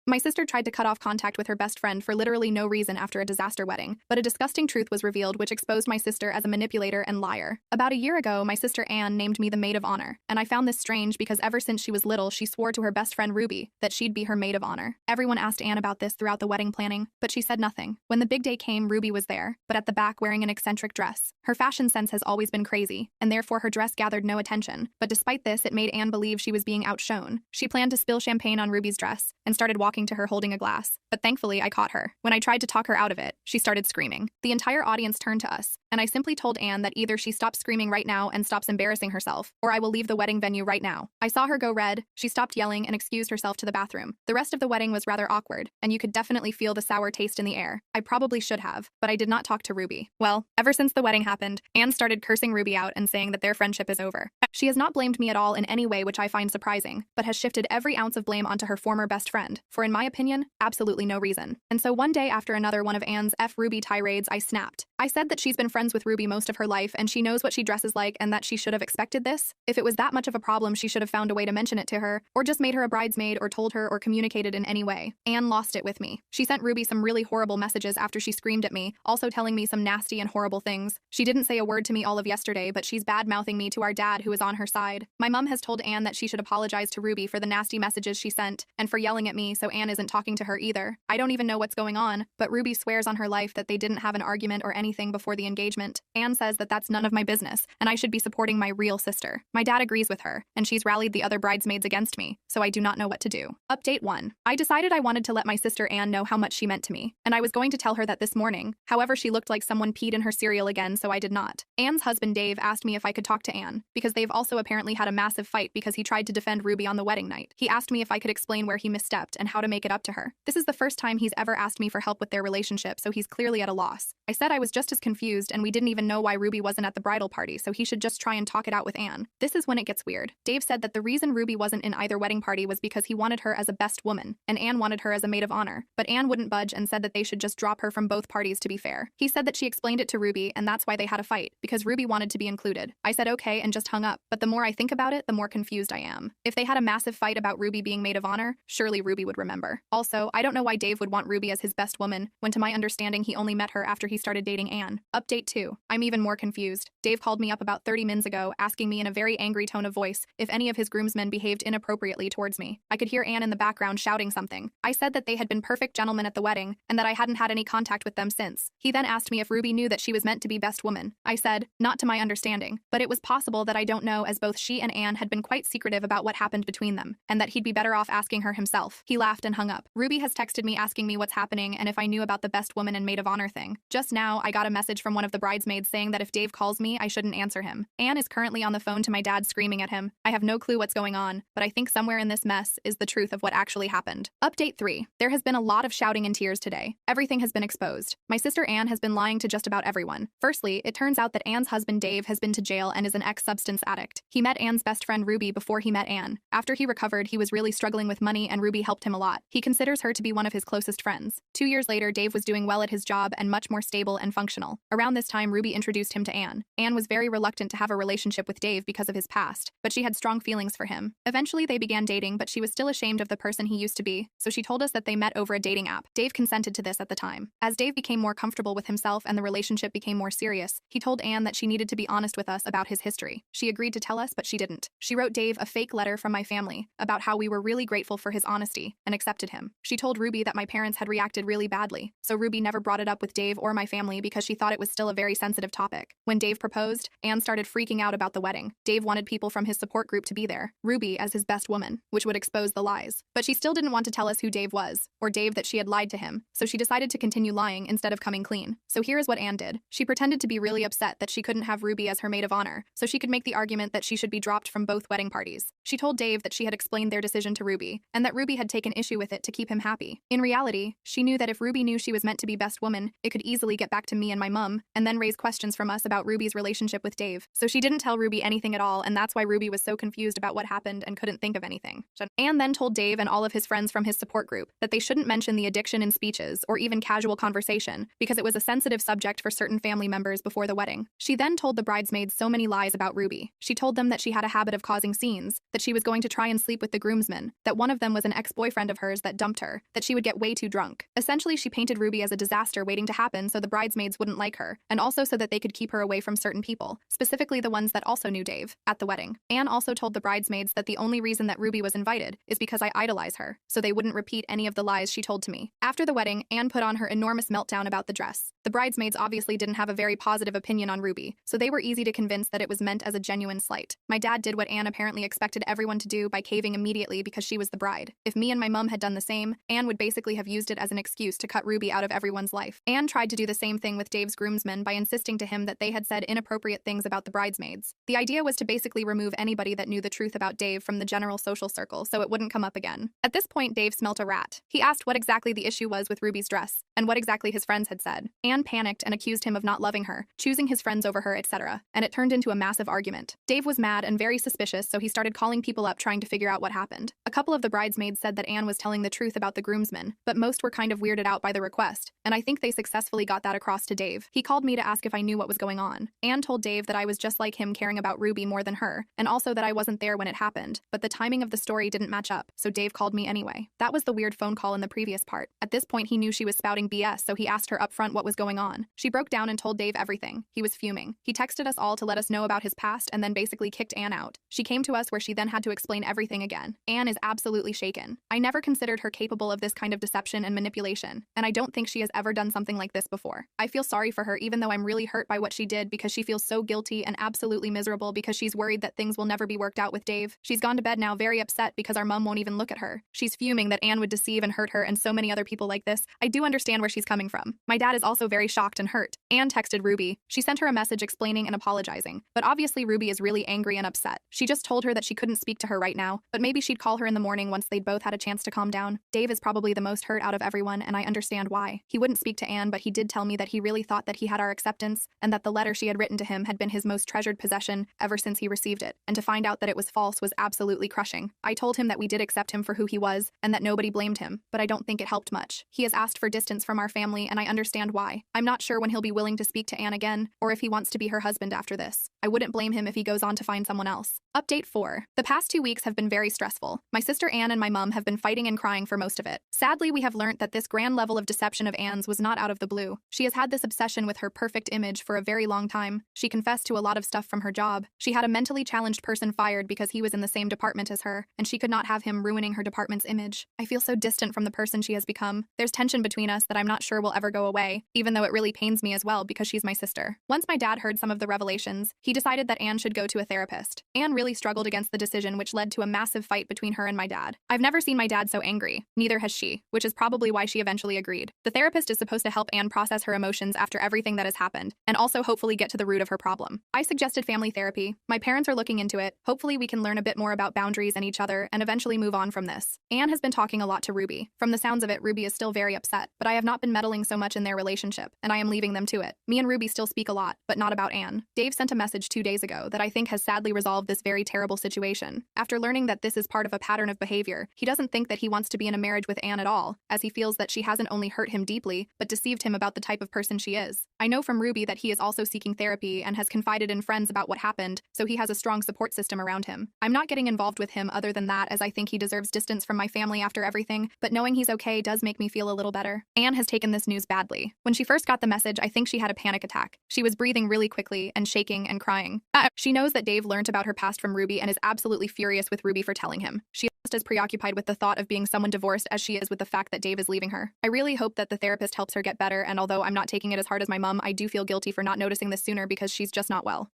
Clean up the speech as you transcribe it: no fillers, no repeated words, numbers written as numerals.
My sister tried to cut off contact with her best friend for literally no reason after a disaster wedding, but a disgusting truth was revealed which exposed my sister as a manipulator and liar. About a year ago, my sister Anne named me the maid of honor, and I found this strange because ever since she was little, she swore to her best friend Ruby that she'd be her maid of honor. Everyone asked Anne about this throughout the wedding planning, but she said nothing. When the big day came, Ruby was there, but at the back wearing an eccentric dress. Her fashion sense has always been crazy, and therefore her dress gathered no attention, but despite this, it made Anne believe she was being outshone. She planned to spill champagne on Ruby's dress and started walking to her holding a glass, but thankfully I caught her. When I tried to talk her out of it, she started screaming. The entire audience turned to us, and I simply told Anne that either she stops screaming right now and stops embarrassing herself, or I will leave the wedding venue right now. I saw her go red, she stopped yelling and excused herself to the bathroom. The rest of the wedding was rather awkward, and you could definitely feel the sour taste in the air. I probably should have, but I did not talk to Ruby. Well, ever since the wedding happened, Anne started cursing Ruby out and saying that their friendship is over. She has not blamed me at all in any way, which I find surprising, but has shifted every ounce of blame onto her former best friend, for in my opinion, absolutely no reason. And so one day after another one of Anne's F Ruby tirades, I snapped. I said that she's been friends with Ruby most of her life and she knows what she dresses like and that she should have expected this. If it was that much of a problem, she should have found a way to mention it to her, or just made her a bridesmaid or told her or communicated in any way. Anne lost it with me. She sent Ruby some really horrible messages after she screamed at me, also telling me some nasty and horrible things. She didn't say a word to me all of yesterday, but she's bad-mouthing me to our dad who is on her side. My mom has told Anne that she should apologize to Ruby for the nasty messages she sent and for yelling at me, so Anne isn't talking to her either. I don't even know what's going on, but Ruby swears on her life that they didn't have an argument or anything before the engagement. Anne says that that's none of my business, and I should be supporting my real sister. My dad agrees with her, and she's rallied the other bridesmaids against me, so I do not know what to do. Update 1. I decided I wanted to let my sister Anne know how much she meant to me, and I was going to tell her that this morning. However, she looked like someone peed in her cereal again, so I did not. Anne's husband Dave asked me if I could talk to Anne, because they've also apparently had a massive fight because he tried to defend Ruby on the wedding night. He asked me if I could explain where he misstepped and how to make it up to her. This is the first time he's ever asked me for help with their relationship, so he's clearly at a loss. I said I was just as confused and we didn't even know why Ruby wasn't at the bridal party, so he should just try and talk it out with Anne. This is when it gets weird. Dave said that the reason Ruby wasn't in either wedding party was because he wanted her as a best woman, and Anne wanted her as a maid of honor, but Anne wouldn't budge and said that they should just drop her from both parties to be fair. He said that she explained it to Ruby and that's why they had a fight, because Ruby wanted to be included. I said okay and just hung up, but the more I think about it, the more confused I am. If they had a massive fight about Ruby being maid of honor, surely Ruby would remember. Also, I don't know why Dave would want Ruby as his best woman, when to my understanding he only met her after he started dating Anne. Update 2. I'm even more confused. Dave called me up about 30 minutes ago, asking me in a very angry tone of voice if any of his groomsmen behaved inappropriately towards me. I could hear Anne in the background shouting something. I said that they had been perfect gentlemen at the wedding, and that I hadn't had any contact with them since. He then asked me if Ruby knew that she was meant to be best woman. I said, not to my understanding, but it was possible that I don't know, as both she and Anne had been quite secretive about what happened between them, and that he'd be better off asking her himself. He laughed and hung up. Ruby has texted me asking me what's happening and if I knew about the best woman and maid of honor thing. Just now, I got a message from one of the bridesmaids saying that if Dave calls me, I shouldn't answer him. Anne is currently on the phone to my dad screaming at him. I have no clue what's going on, but I think somewhere in this mess is the truth of what actually happened. Update 3. There has been a lot of shouting and tears today. Everything has been exposed. My sister Anne has been lying to just about everyone. Firstly, it turns out that Anne's husband Dave has been to jail and is an ex-substance addict. He met Anne's best friend Ruby before he met Anne. After he recovered, he was really struggling with money and Ruby helped him a lot. He considers her to be one of his closest friends. 2 years later, Dave was doing well at his job and much more stable and functional. Around this time, Ruby introduced him to Anne. Anne was very reluctant to have a relationship with Dave because of his past, but she had strong feelings for him. Eventually, they began dating, but she was still ashamed of the person he used to be, so she told us that they met over a dating app. Dave consented to this at the time. As Dave became more comfortable with himself and the relationship became more serious, he told Anne that she needed to be honest with us about his history. She agreed to tell us, but she didn't. She wrote Dave a fake letter from my family about how we were really grateful for his honesty and accepted him. She told Ruby that my parents had reacted really badly, so Ruby never brought it up with Dave or my family because she thought it was still a very sensitive topic. When Dave proposed, Anne started freaking out about the wedding. Dave wanted people from his support group to be there, Ruby as his best woman, which would expose the lies. But she still didn't want to tell us who Dave was, or Dave that she had lied to him, so she decided to continue lying instead of coming clean. So here is what Anne did. She pretended to be really upset that she couldn't have Ruby as her maid of honor, so she could make the argument that she should be dropped from both wedding parties. She told Dave that she had explained their decision to Ruby, and that Ruby had taken issue with it to keep him happy. In reality, she knew that if Ruby knew she was meant to be best woman, it could easily get back to me me and my mum, and then raise questions from us about Ruby's relationship with Dave. So she didn't tell Ruby anything at all, and that's why Ruby was so confused about what happened and couldn't think of anything. Anne then told Dave and all of his friends from his support group that they shouldn't mention the addiction in speeches or even casual conversation because it was a sensitive subject for certain family members before the wedding. She then told the bridesmaids so many lies about Ruby. She told them that she had a habit of causing scenes, that she was going to try and sleep with the groomsmen, that one of them was an ex-boyfriend of hers that dumped her, that she would get way too drunk. Essentially, she painted Ruby as a disaster waiting to happen so the bridesmaids wouldn't like her, and also so that they could keep her away from certain people, specifically the ones that also knew Dave, at the wedding. Anne also told the bridesmaids that the only reason that Ruby was invited is because I idolize her, so they wouldn't repeat any of the lies she told to me. After the wedding, Anne put on her enormous meltdown about the dress. The bridesmaids obviously didn't have a very positive opinion on Ruby, so they were easy to convince that it was meant as a genuine slight. My dad did what Anne apparently expected everyone to do by caving immediately because she was the bride. If me and my mum had done the same, Anne would basically have used it as an excuse to cut Ruby out of everyone's life. Anne tried to do the same thing with Dave's groomsmen by insisting to him that they had said inappropriate things about the bridesmaids. The idea was to basically remove anybody that knew the truth about Dave from the general social circle so it wouldn't come up again. At this point, Dave smelt a rat. He asked what exactly the issue was with Ruby's dress and what exactly his friends had said. Anne panicked and accused him of not loving her, choosing his friends over her, etc., and it turned into a massive argument. Dave was mad and very suspicious, so he started calling people up trying to figure out what happened. A couple of the bridesmaids said that Anne was telling the truth about the groomsmen, but most were kind of weirded out by the request, and I think they successfully got that across to Dave. He called me to ask if I knew what was going on. Anne told Dave that I was just like him, caring about Ruby more than her, and also that I wasn't there when it happened, but the timing of the story didn't match up, so Dave called me anyway. That was the weird phone call in the previous part. At this point, he knew she was spouting BS, so he asked her upfront what was going on. She broke down and told Dave everything. He was fuming. He texted us all to let us know about his past and then basically kicked Anne out. She came to us where she then had to explain everything again. Anne is absolutely shaken. I never considered her capable of this kind of deception and manipulation, and I don't think she has ever done something like this before. I feel sorry for her even though I'm really hurt by what she did because she feels so guilty and absolutely miserable because she's worried that things will never be worked out with Dave. She's gone to bed now very upset because our mum won't even look at her. She's fuming that Anne would deceive and hurt her and so many other people like this. I do understand where she's coming from. My dad is also very shocked and hurt. Anne texted Ruby. She sent her a message explaining and apologizing, but obviously Ruby is really angry and upset. She just told her that she couldn't speak to her right now, but maybe she'd call her in the morning once they'd both had a chance to calm down. Dave is probably the most hurt out of everyone, and I understand why. He wouldn't speak to Anne, but he did tell me that he really thought that he had our acceptance and that the letter she had written to him had been his most treasured possession ever since he received it, and to find out that it was false was absolutely crushing. I told him that we did accept him for who he was and that nobody blamed him, but I don't think it helped much. He has asked for distance from our family, and I understand why. I'm not sure when he'll be willing to speak to Anne again or if he wants to be her husband after this. I wouldn't blame him if he goes on to find someone else. Update 4. The past 2 weeks have been very stressful. My sister Anne and my mum have been fighting and crying for most of it. Sadly, we have learnt that this grand level of deception of Anne's was not out of the blue. She has had this obsession with her perfect image for a very long time. She confessed to a lot of stuff from her job. She had a mentally challenged person fired because he was in the same department as her, and she could not have him ruining her department's image. I feel so distant from the person she has become. There's tension between us that I'm not sure will ever go away, even though it really pains me as well because she's my sister. Once my dad heard some of the revelations, he decided that Anne should go to a therapist. Anne really struggled against the decision, which led to a massive fight between her and my dad. I've never seen my dad so angry. Neither has she, which is probably why she eventually agreed. The therapist is supposed to help Anne process her emotions after everything that has happened, and also hopefully get to the root of her problem. I suggested family therapy. My parents are looking into it. Hopefully we can learn a bit more about boundaries and each other and eventually move on from this. Anne has been talking a lot to Ruby. From the sounds of it, Ruby is still very upset, but I have not been meddling so much in their relationship, and I am leaving them to it. Me and Ruby still speak a lot, but not about Anne. Dave sent a message 2 days ago that I think has sadly resolved this very terrible situation. After learning that this is part of a pattern of behavior, he doesn't think that he wants to be in a marriage with Anne at all, as he feels that she hasn't only hurt him deeply, but deceived him about the type of person she is. I know from Ruby that he is also seeking therapy and has confided in friends about what happened, so he has a strong support system around him. I'm not getting involved with him other than that, as I think he deserves distance from my family after everything, but knowing he's okay does make me feel a little better. Anne has taken this news badly. When she first got the message, I think she had a panic attack. She was breathing really quickly and shaking and crying. She knows that Dave learnt about her past from Ruby and is absolutely furious with Ruby for telling him. She is just as preoccupied with the thought of being someone divorced as she is with the fact that Dave is leaving her. I really hope that the therapist helps her get better, and although I'm not taking it as hard as my mum, I do feel guilty for not noticing this sooner because she's just not well.